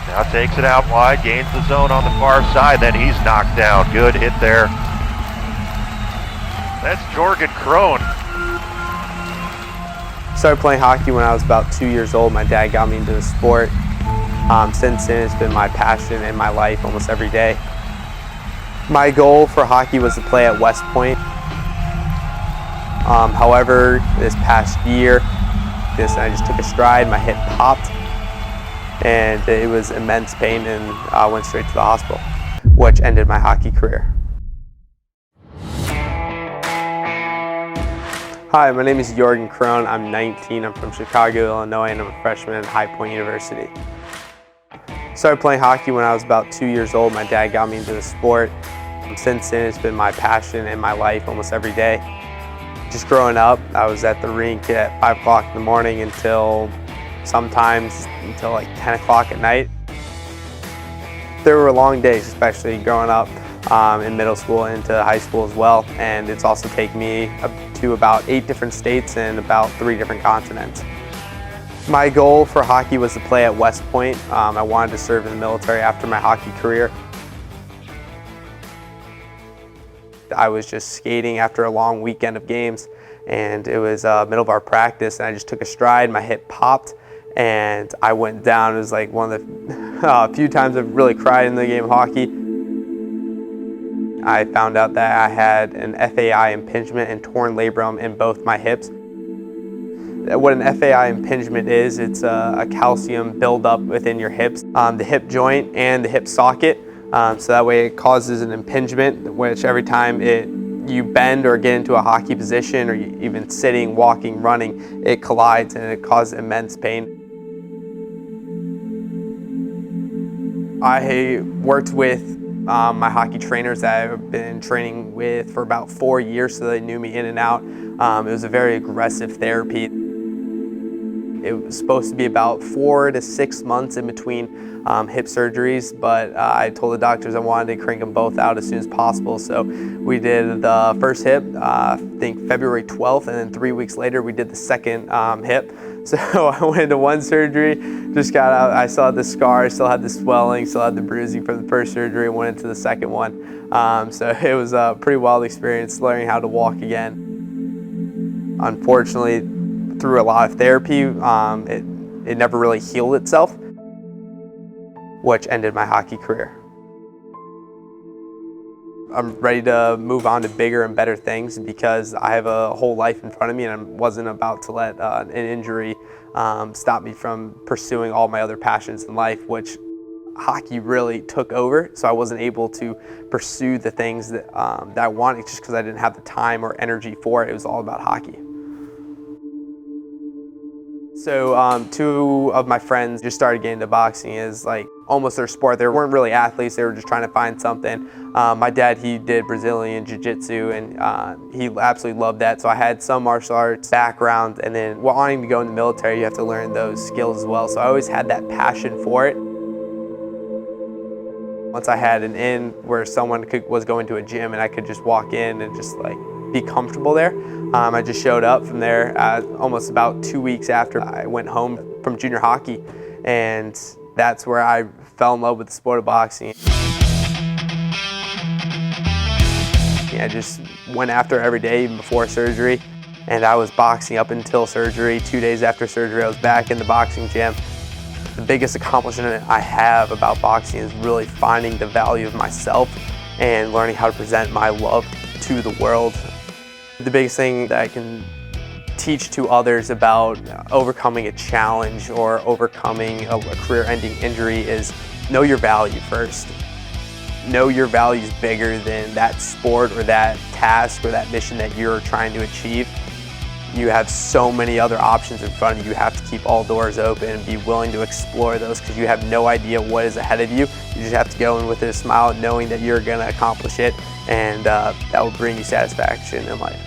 Now takes it out wide, gains the zone on the far side, then he's knocked down. Good hit there. That's Jorgen Krone. Started playing hockey when I was about 2 years old. My dad got me into the sport. Since then, it's been my passion and my life almost every day. My goal for hockey was to play at West Point. However, this past year, I just took a stride, my hip popped, and it was immense pain, and I went straight to the hospital, which ended my hockey career. Hi, my name is Jorgen Krone. I'm 19. I'm from Chicago, Illinois, and I'm a freshman at High Point University. Started playing hockey when I was about 2 years old. My dad got me into the sport. Since then, it's been my passion and my life almost every day. Just growing up, I was at the rink at 5 o'clock in the morning until like 10 o'clock at night. There were long days, especially growing up in middle school and into high school as well. And it's also taken me to about 8 different states and about 3 different continents. My goal for hockey was to play at West Point. I wanted to serve in the military after my hockey career. I was just skating after a long weekend of games, and it was middle of our practice, and I just took a stride, my hip popped, and I went down. It was like one of the few times I've really cried in the game of hockey. I found out that I had an FAI impingement and torn labrum in both my hips. What an FAI impingement is, it's a calcium buildup within your hips, the hip joint and the hip socket. So that way it causes an impingement, which every time you bend or get into a hockey position, or even sitting, walking, running, it collides and it causes immense pain. I worked with my hockey trainers that I've been training with for about 4 years, so they knew me in and out. It was a very aggressive therapy. It was supposed to be about 4 to 6 months in between hip surgeries, but I told the doctors I wanted to crank them both out as soon as possible. So we did the first hip, I think February 12th, and then 3 weeks later we did the second hip. So I went into one surgery, just got out, I still had the scar, still had the swelling, still had the bruising from the first surgery, and went into the second one. So it was a pretty wild experience learning how to walk again. Unfortunately, through a lot of therapy, it never really healed itself, which ended my hockey career. I'm ready to move on to bigger and better things because I have a whole life in front of me, and I wasn't about to let an injury stop me from pursuing all my other passions in life, which hockey really took over. So I wasn't able to pursue the things that I wanted just because I didn't have the time or energy for it. It was all about hockey. So 2 of my friends just started getting into boxing as like almost their sport. They weren't really athletes, they were just trying to find something. My dad, he did Brazilian Jiu-Jitsu, and he absolutely loved that. So I had some martial arts background, and then wanting to go in the military, you have to learn those skills as well. So I always had that passion for it. Once I had an in where someone was going to a gym and I could just walk in and just like be comfortable there, I just showed up from there almost about 2 weeks after I went home from junior hockey, and that's where I fell in love with the sport of boxing. I just went after every day even before surgery, and I was boxing up until surgery. 2 days after surgery, I was back in the boxing gym. The biggest accomplishment I have about boxing is really finding the value of myself and learning how to present my love to the world. The biggest thing that I can teach to others about overcoming a challenge or overcoming a career-ending injury is know your value first. Know your value is bigger than that sport or that task or that mission that you're trying to achieve. You have so many other options in front of you. You have to keep all doors open and be willing to explore those because you have no idea what is ahead of you. You just have to go in with a smile knowing that you're going to accomplish it, and that will bring you satisfaction in life.